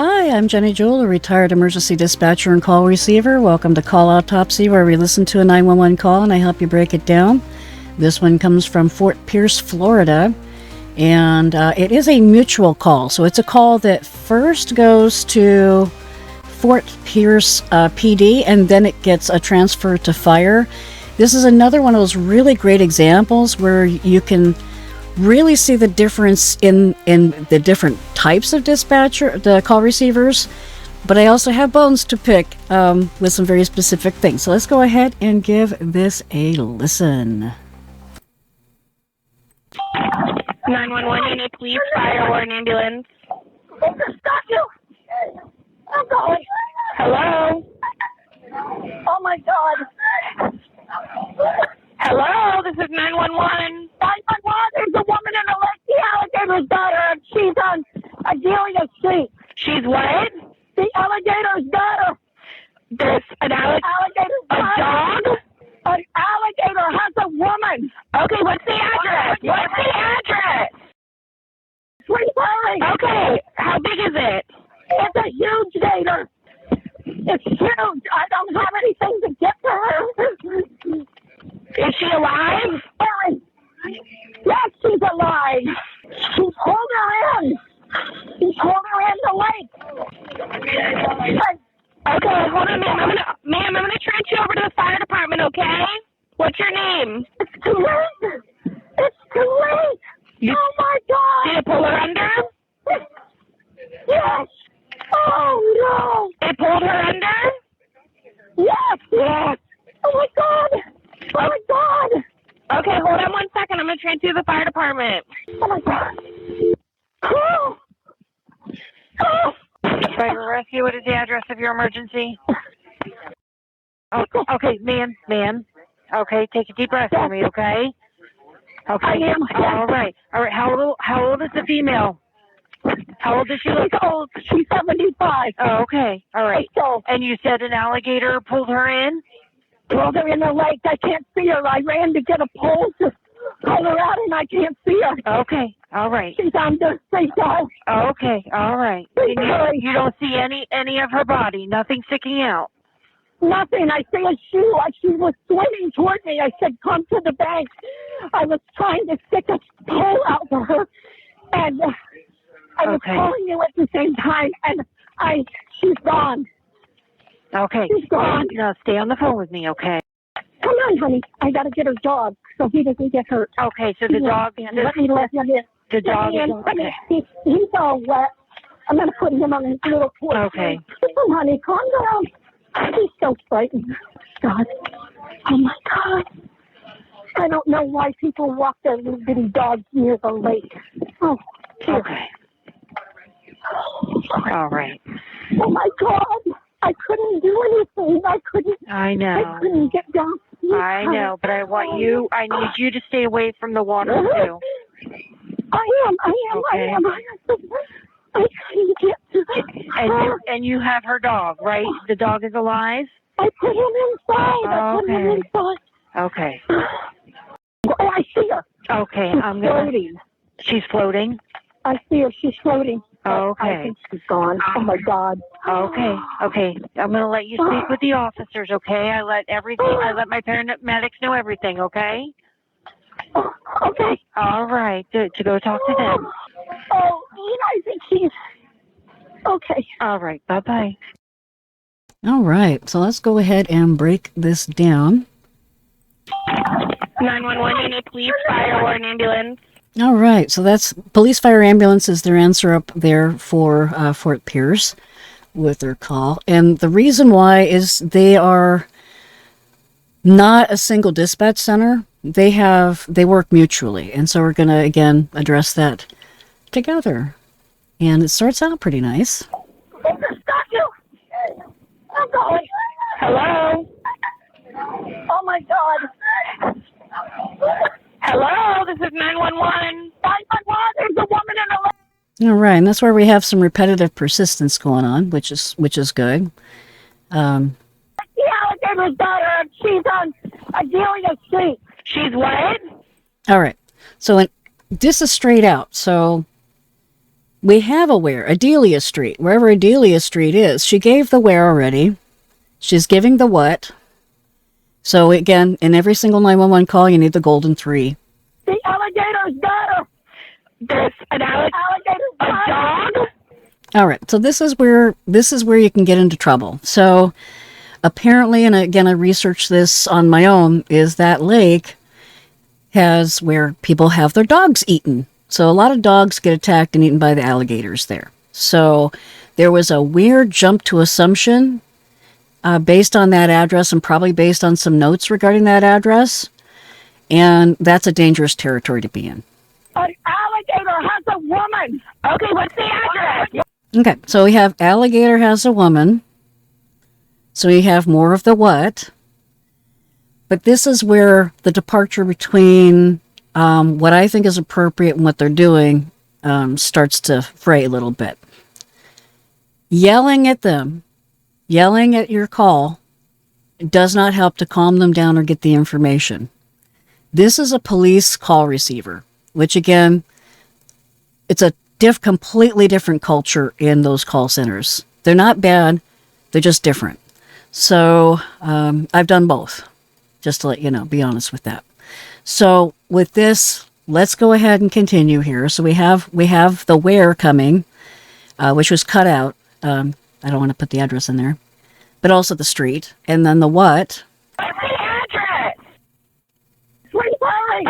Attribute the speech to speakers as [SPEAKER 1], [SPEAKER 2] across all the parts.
[SPEAKER 1] Hi, I'm Jenny Jewell, a retired emergency dispatcher and call receiver. Welcome to Call Autopsy, where we listen to a 911 call and I help you break it down. This one comes from Fort Pierce, Florida, and it is a mutual call. So it's a call that first goes to Fort Pierce PD, and then it gets a transfer to fire. This is another one of those really great examples where you can really see the difference in the different types of the call receivers, but I also have bones to pick with some very specific things. So let's go ahead and give this a listen.
[SPEAKER 2] 911, unit, police, fire, or an ambulance.
[SPEAKER 3] Stop you! I'm going.
[SPEAKER 2] Hello?
[SPEAKER 3] Oh my God!
[SPEAKER 2] Hello, this is 911.
[SPEAKER 3] 911, there's a woman in the lake, the alligator's got her, and she's on a Delia Street.
[SPEAKER 2] She's what?
[SPEAKER 3] The alligator's got her.
[SPEAKER 2] There's an
[SPEAKER 3] Alligator's
[SPEAKER 2] a
[SPEAKER 3] got her.
[SPEAKER 2] dog?
[SPEAKER 3] An alligator has a woman.
[SPEAKER 2] Okay, what's the address? What's the address?
[SPEAKER 3] Sweet Valley.
[SPEAKER 2] Okay, how big is it?
[SPEAKER 3] It's a huge gator. It's huge. I don't have anything to get to her.
[SPEAKER 2] Is she alive?
[SPEAKER 3] Yes, she's alive. She's holding her in. She's holding her in the lake.
[SPEAKER 2] Okay, hold on, ma'am. I'm gonna transfer you over to the fire department, okay? What's your name?
[SPEAKER 3] It's too late. It's too late. Oh my God.
[SPEAKER 2] Did it pull her under?
[SPEAKER 3] Yes. Oh no.
[SPEAKER 2] It pulled her under?
[SPEAKER 3] Yes. Yes. Oh my God. Oh my God.
[SPEAKER 2] Okay, hold on 1 second. I'm gonna transfer you to the fire department.
[SPEAKER 3] Oh my God. Oh. Oh.
[SPEAKER 4] Fire rescue, what is the address of your emergency? Oh, okay, ma'am. Okay, take a deep breath for me, okay? Okay.
[SPEAKER 3] I am.
[SPEAKER 4] All right. How old is the female? How old does she look?
[SPEAKER 3] She's old. She's 75.
[SPEAKER 4] Oh, okay. All right.
[SPEAKER 3] So,
[SPEAKER 4] And you said an alligator pulled her in?
[SPEAKER 3] pulled her in the lake. I can't see her. I ran to get a pole to pull her out, and I can't see her.
[SPEAKER 4] Okay. All right.
[SPEAKER 3] She's under seatbelt.
[SPEAKER 4] Okay. All right. And you don't see any of her body? Nothing sticking out?
[SPEAKER 3] Nothing. I see a shoe. She was swimming toward me. I said, come to the bank. I was trying to stick a pole out for her, and I was calling you at the same time, and she's gone.
[SPEAKER 4] Okay.
[SPEAKER 3] She's gone.
[SPEAKER 4] Now stay on the phone with me, okay?
[SPEAKER 3] Come on, honey. I got to get her dog so he doesn't get hurt.
[SPEAKER 4] Okay, so the dog...
[SPEAKER 3] Let me let him in.
[SPEAKER 4] The dog is...
[SPEAKER 3] Okay. He's all wet. I'm going to put him on his little porch.
[SPEAKER 4] Okay.
[SPEAKER 3] Come, honey. Calm down. He's so frightened. God. Oh, my God. I don't know why people walk their little bitty dogs near the lake. Oh, dear.
[SPEAKER 4] Okay. All right.
[SPEAKER 3] Oh, my God. I couldn't do anything. I couldn't get down.
[SPEAKER 4] I know, but I need you to stay away from the water too.
[SPEAKER 3] I am.
[SPEAKER 4] Okay.
[SPEAKER 3] I couldn't get to her.
[SPEAKER 4] And you have her dog, right? The dog is alive?
[SPEAKER 3] I put him inside.
[SPEAKER 4] Okay.
[SPEAKER 3] Oh, I see her.
[SPEAKER 4] Okay,
[SPEAKER 3] Floating.
[SPEAKER 4] She's floating?
[SPEAKER 3] I see her. She's floating.
[SPEAKER 4] Okay.
[SPEAKER 3] I think she's gone. Oh, my God.
[SPEAKER 4] Okay. I'm going to let you speak with the officers, okay? I let my paramedics know everything, okay?
[SPEAKER 3] Oh, okay.
[SPEAKER 4] All right, to go talk to them.
[SPEAKER 3] Oh, I think she's... Okay.
[SPEAKER 4] All right, bye-bye.
[SPEAKER 1] All right, so let's go ahead and break this down.
[SPEAKER 2] 911, unit, police, fire, or an ambulance.
[SPEAKER 1] All right, so that's police, fire, ambulance is their answer up there for Fort Pierce with their call. And the reason why is they are not a single dispatch center. They work mutually. And so we're going to, again, address that together. And it starts out pretty nice.
[SPEAKER 3] Stop you! I'm going.
[SPEAKER 2] Hello?
[SPEAKER 3] Oh, my God.
[SPEAKER 2] Hello, this is 911.
[SPEAKER 3] 911, there's a woman in the lake.
[SPEAKER 1] All right, and that's where we have some repetitive persistence going on, which is good.
[SPEAKER 3] The alligator's got her, and she's on a Delia Street.
[SPEAKER 2] She's what?
[SPEAKER 1] All right, so this is straight out. So we have a where, Adelia Street, wherever Adelia Street is. She gave the where already. She's giving the what. So again, in every single 911 call, you need the golden 3.
[SPEAKER 3] The alligator's got her.
[SPEAKER 2] There's an
[SPEAKER 3] Alligator's
[SPEAKER 2] a
[SPEAKER 3] got her.
[SPEAKER 2] dog?
[SPEAKER 1] All right, so this is where you can get into trouble. So apparently, and again, I researched this on my own, is that lake has where people have their dogs eaten. So a lot of dogs get attacked and eaten by the alligators there. So there was a weird jump to assumption based on that address and probably based on some notes regarding that address. And that's a dangerous territory to be in.
[SPEAKER 3] An alligator has a woman.
[SPEAKER 2] Okay, what's the address?
[SPEAKER 1] Okay, so we have alligator has a woman. So we have more of the what. But this is where the departure between what I think is appropriate and what they're doing starts to fray a little bit. Yelling at them, yelling at your call, does not help to calm them down or get the information. This is a police call receiver, which again, it's a completely different culture in those call centers. They're not bad, they're just different. So I've done both, just to let you know, be honest with that. So with this, let's go ahead and continue here. So we have the where coming, which was cut out. I don't want to put the address in there, but also the street, and then the what.
[SPEAKER 2] What's the address?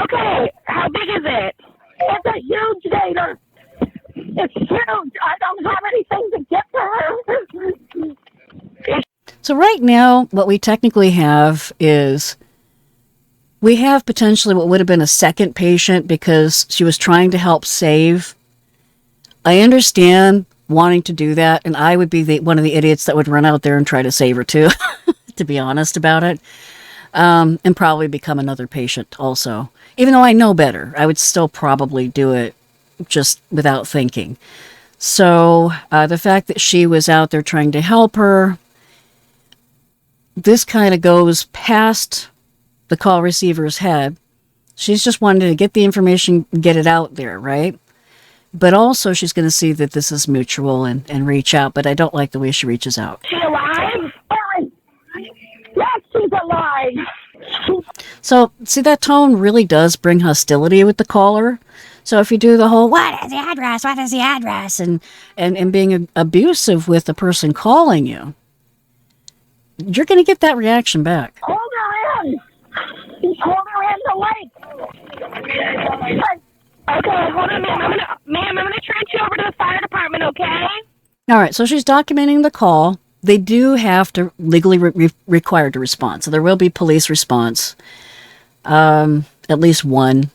[SPEAKER 3] Okay,
[SPEAKER 2] how big is it?
[SPEAKER 3] it's a huge gator. It's huge. I don't have anything to get to her.
[SPEAKER 1] So right now, what we technically have is we have potentially what would have been a second patient because she was trying to help save. I understand wanting to do that, and I would be one of the idiots that would run out there and try to save her too, to be honest about it, and probably become another patient also. Even though I know better, I would still probably do it just without thinking. So the fact that she was out there trying to help her, this kind of goes past the call receiver's head. She's just wanting to get the information, get it out there, right? But also she's going to see that this is mutual and reach out, but I don't like the way she reaches out.
[SPEAKER 2] Is she alive?
[SPEAKER 3] Yes, she's alive.
[SPEAKER 1] So, see, that tone really does bring hostility with the caller. So if you do the whole, what is the address, what is the address, and being abusive with the person calling you, you're going to get that reaction back.
[SPEAKER 3] Hold her in. He's holding her in the lake.
[SPEAKER 2] Okay, hold on, ma'am. I'm gonna transfer you over to the fire department, okay?
[SPEAKER 1] All right, so she's documenting the call. They do have to legally required to respond. So there will be police response, at least one,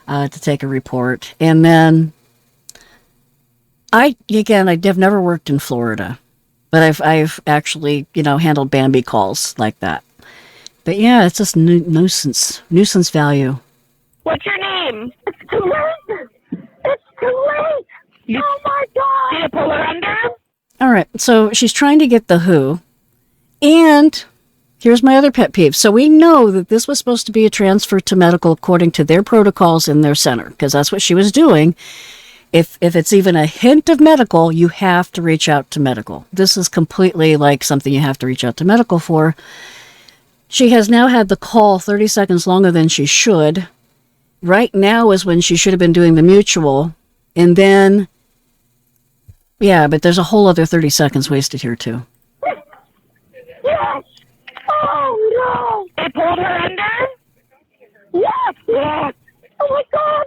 [SPEAKER 1] to take a report. And then, I've never worked in Florida, but I've actually, handled Bambi calls like that. But yeah, it's just nuisance value.
[SPEAKER 2] What's your name?
[SPEAKER 3] It's too late. It's too late. Oh my God.
[SPEAKER 2] Did you pull her under?
[SPEAKER 1] All right, so she's trying to get the who. And here's my other pet peeve. So we know that this was supposed to be a transfer to medical according to their protocols in their center, because that's what she was doing. If it's even a hint of medical, you have to reach out to medical. This is completely like something you have to reach out to medical for. She has now had the call 30 seconds longer than she should. Right now is when she should have been doing the mutual. And then, yeah, but there's a whole other 30 seconds wasted here too.
[SPEAKER 3] Yes. Oh no.
[SPEAKER 2] They pulled her under?
[SPEAKER 3] Yes. Yes. Oh my God.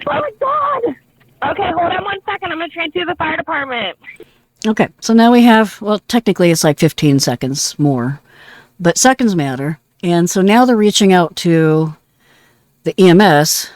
[SPEAKER 3] Oh my God.
[SPEAKER 2] Okay, hold on 1 second. I'm going to transfer you to the fire department.
[SPEAKER 1] Okay, so now we have, well, technically it's like 15 seconds more, but seconds matter. And so now they're reaching out to the EMS,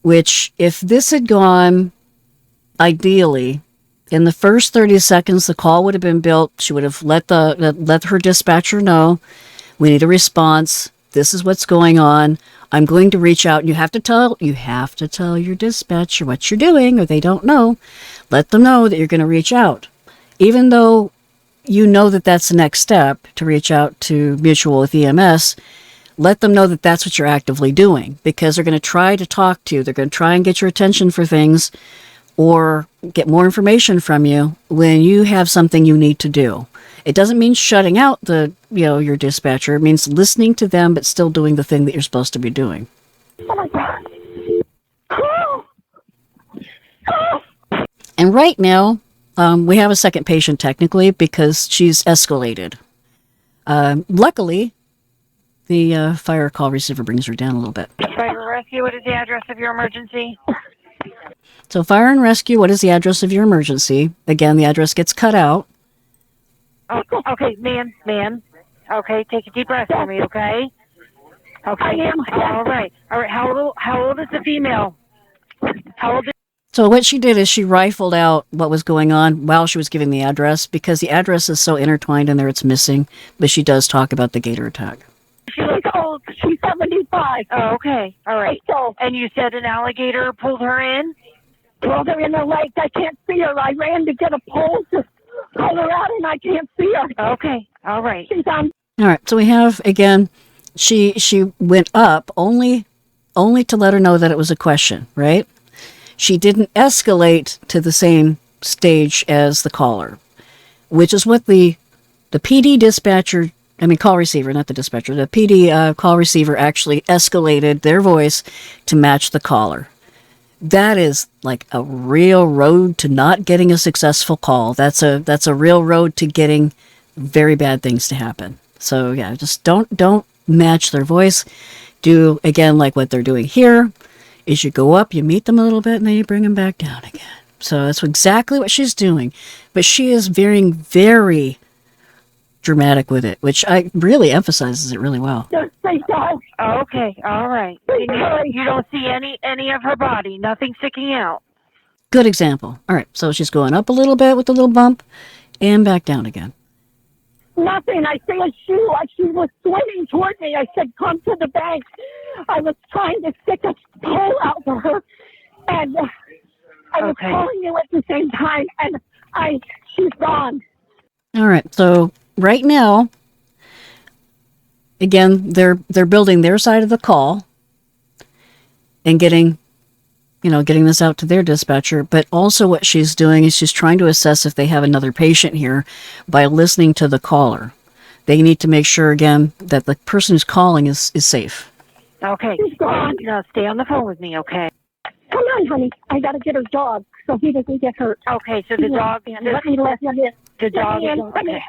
[SPEAKER 1] which if this had gone ideally in the first 30 seconds, the call would have been built. She would have let her dispatcher know, we need a response. This is what's going on. I'm going to reach out. You have to tell your dispatcher what you're doing, or they don't know. Let them know that you're going to reach out. Even though you know that that's the next step to reach out to mutual with EMS, let them know that that's what you're actively doing, because they're going to try to talk to you. They're going to try and get your attention for things or get more information from you when you have something you need to do. It doesn't mean shutting out your dispatcher. It means listening to them, but still doing the thing that you're supposed to be doing.
[SPEAKER 3] Oh my God.
[SPEAKER 1] And right now, we have a second patient technically because she's escalated. Luckily, the fire call receiver brings her down a little bit.
[SPEAKER 4] Fire and rescue, what is the address of your emergency?
[SPEAKER 1] So fire and rescue, what is the address of your emergency? Again, the address gets cut out.
[SPEAKER 4] Oh, okay, man. Okay, take a deep breath for me, okay? Okay.
[SPEAKER 3] I am.
[SPEAKER 4] All right. How old is the female? How old is...
[SPEAKER 1] So what she did is she rifled out what was going on while she was giving the address, because the address is so intertwined in there it's missing, but she does talk about the gator attack.
[SPEAKER 3] She looks old. She's 75.
[SPEAKER 4] Oh, okay. All right.
[SPEAKER 3] So,
[SPEAKER 4] And you said an alligator pulled her in?
[SPEAKER 3] pulled her in the lake. I can't see her. I ran to get a pole to pull her out, and I can't see her.
[SPEAKER 4] Okay. All right.
[SPEAKER 3] She's on.
[SPEAKER 1] All right, so we have, again, she went up only to let her know that it was a question, right? She didn't escalate to the same stage as the caller, which is what the PD dispatcher, call receiver, not the dispatcher, the PD call receiver actually escalated their voice to match the caller. That is like a real road to not getting a successful call. That's a real road to getting very bad things to happen. So yeah, just don't match their voice. Do again like what they're doing here. Is you go up, you meet them a little bit, and then you bring them back down again. So that's exactly what she's doing. But she is very, very dramatic with it, which I really emphasizes it really well.
[SPEAKER 3] Just say so.
[SPEAKER 4] Okay. All right. You don't see any of her body, nothing sticking out.
[SPEAKER 1] Good example. All right, so she's going up a little bit with a little bump and back down again.
[SPEAKER 3] Nothing. I see a shoe. She was swimming toward me. I said, come to the bank. I was trying to stick a pole out for her, and I was calling you at the same time, and she's gone.
[SPEAKER 1] All right, so right now, again, they're building their side of the call and getting this out to their dispatcher, but also what she's doing is she's trying to assess if they have another patient here by listening to the caller. They need to make sure, again, that the person who's calling is safe.
[SPEAKER 4] Okay.
[SPEAKER 3] She's gone.
[SPEAKER 4] Now stay on the phone with me, okay?
[SPEAKER 3] Come on, honey. I got to get her dog so he doesn't get hurt.
[SPEAKER 4] Okay, so the dog...
[SPEAKER 3] Let me let him in.
[SPEAKER 4] The dog is...
[SPEAKER 3] Okay.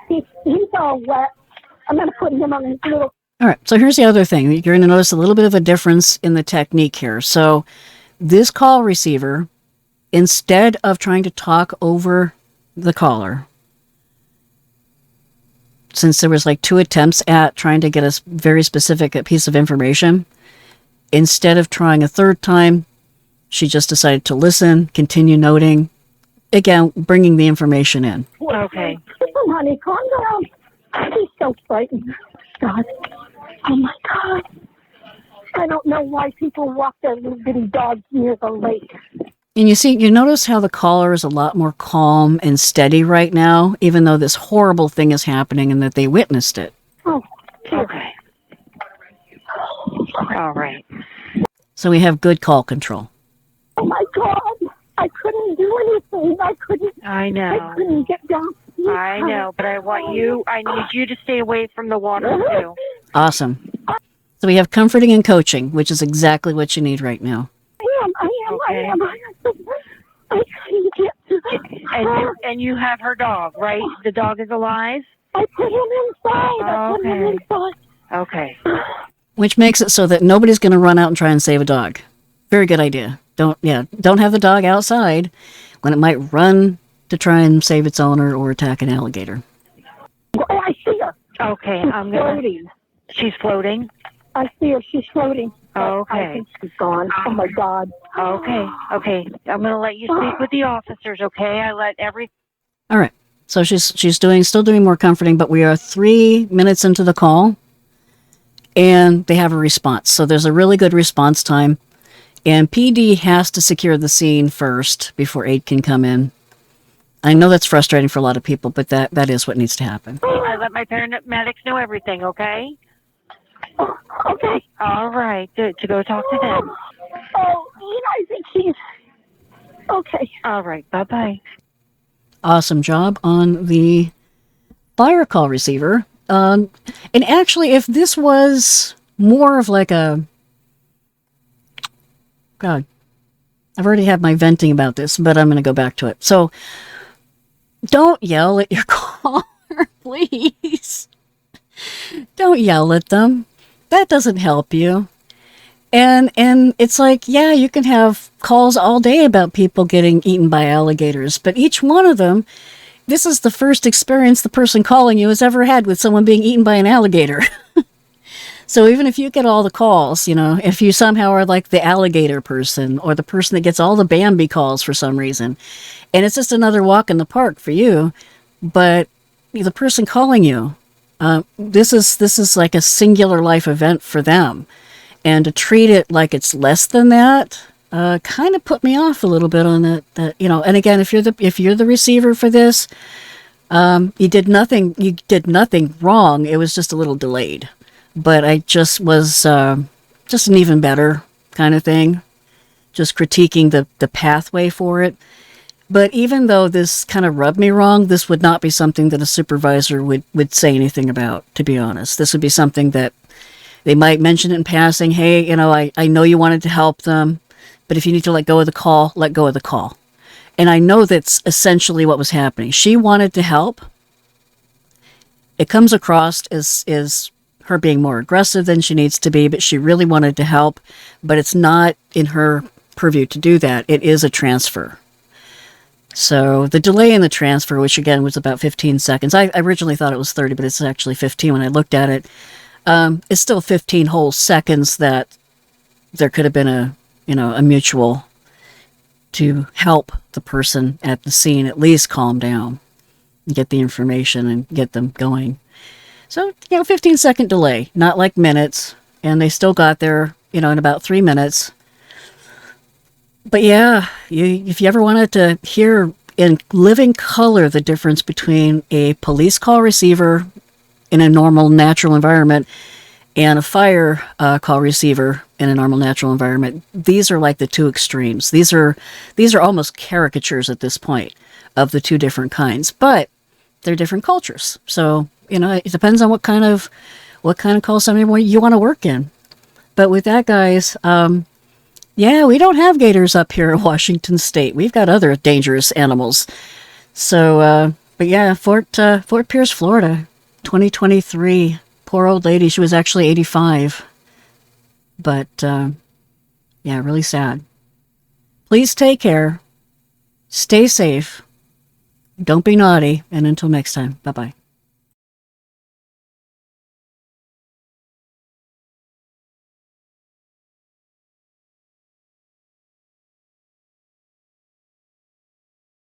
[SPEAKER 3] He's all wet. I'm going to put him on his little...
[SPEAKER 1] All right, so here's the other thing. You're going to notice a little bit of a difference in the technique here. So this call receiver, instead of trying to talk over the caller, since there was like 2 attempts at trying to get a very specific piece of information, instead of trying a third time, she just decided to listen, continue noting, again, bringing the information in.
[SPEAKER 4] Okay.
[SPEAKER 3] Listen, honey, calm down. He's so frightened. God. Oh, my God. I don't know why people walk their little bitty dogs near the lake.
[SPEAKER 1] And you notice how the caller is a lot more calm and steady right now, even though this horrible thing is happening and that they witnessed it.
[SPEAKER 3] Oh,
[SPEAKER 4] okay. All right.
[SPEAKER 1] So we have good call control.
[SPEAKER 3] Oh, my God. I couldn't do anything.
[SPEAKER 4] I know.
[SPEAKER 3] I couldn't get down.
[SPEAKER 4] I know, but I need you to stay away from the water, too.
[SPEAKER 1] Awesome. So we have comforting and coaching, which is exactly what you need right now.
[SPEAKER 3] I am. I couldn't get to her.
[SPEAKER 4] And you have her dog, right? The dog is alive?
[SPEAKER 3] I put him inside.
[SPEAKER 4] Okay.
[SPEAKER 1] Which makes it so that nobody's going to run out and try and save a dog. Very good idea. Don't have the dog outside when it might run to try and save its owner or attack an alligator.
[SPEAKER 3] I see her.
[SPEAKER 4] Okay,
[SPEAKER 3] She's floating.
[SPEAKER 4] She's floating?
[SPEAKER 3] I see her. She's floating.
[SPEAKER 4] Okay.
[SPEAKER 3] I think she's gone. Oh, my God.
[SPEAKER 4] Okay. I'm going to let you speak with the officers, okay?
[SPEAKER 1] All right. So she's still doing more comforting, but we are 3 minutes into the call, and they have a response. So there's a really good response time, and PD has to secure the scene first before aid can come in. I know that's frustrating for a lot of people, but that is what needs to happen.
[SPEAKER 4] I let my paramedics know everything, okay?
[SPEAKER 3] Oh, okay.
[SPEAKER 4] All right, to go talk to them.
[SPEAKER 3] Oh, I think she's okay.
[SPEAKER 4] All right, bye-bye.
[SPEAKER 1] Awesome job on the fire call receiver. And actually, if this was more of like a... God, I've already had my venting about this, but I'm going to go back to it. So, don't yell at your caller, please. Don't yell at them. That doesn't help you. And it's like, yeah, you can have calls all day about people getting eaten by alligators, but each one of them, this is the first experience the person calling you has ever had with someone being eaten by an alligator. So even if you get all the calls, if you somehow are like the alligator person or the person that gets all the Bambi calls for some reason, and it's just another walk in the park for you, but the person calling you, this is like a singular life event for them. And to treat it like it's less than that, kind of put me off a little bit on that. And again, if you're the receiver for this, you did nothing wrong. It was just a little delayed. But I just was just an even better kind of thing, just critiquing the pathway for it. But even though this kind of rubbed me wrong, this would not be something that a supervisor would say anything about, to be honest. This would be something that they might mention it in passing. Hey, I know you wanted to help them, but if you need to let go of the call, let go of the call. And I know that's essentially what was happening. She wanted to help. It comes across as her being more aggressive than she needs to be, but she really wanted to help. But it's not in her purview to do that. It is a transfer. So the delay in the transfer, which again was about 15 seconds. I originally thought it was 30, but it's actually 15 when I looked at it. It's still 15 whole seconds that there could have been a mutual to help the person at the scene at least calm down, get the information and get them going. So, 15-second delay, not like minutes, and they still got there, in about 3 minutes. But yeah, if you ever wanted to hear in living color the difference between a police call receiver in a normal, natural environment and a fire call receiver in a normal, natural environment, these are like the two extremes. These are almost caricatures at this point of the two different kinds, but they're different cultures. So, it depends on what kind of call center you want to work in. But with that, guys, yeah, we don't have gators up here in Washington State. We've got other dangerous animals. So, but yeah, Fort Pierce, Florida, 2023. Poor old lady. She was actually 85. But, yeah, really sad. Please take care. Stay safe. Don't be naughty. And until next time, bye-bye.